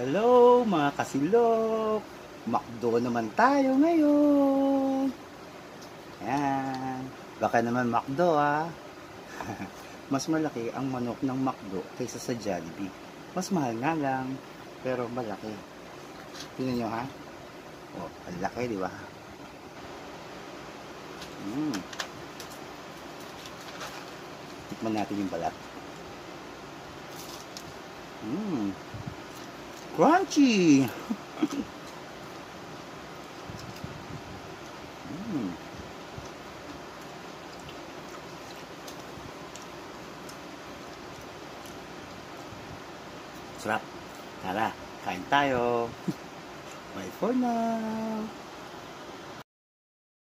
Hello mga kasilok! McDo naman tayo ngayon! Ayan. Baka naman McDo Mas malaki ang manok ng McDo kaysa sa Jollibee. Mas mahal nga lang, pero malaki. Tingnan nyo Oh, ang laki, di ba? Tikman natin yung balat. Crunchy! Sarap. Tara, kain tayo. Bye for now.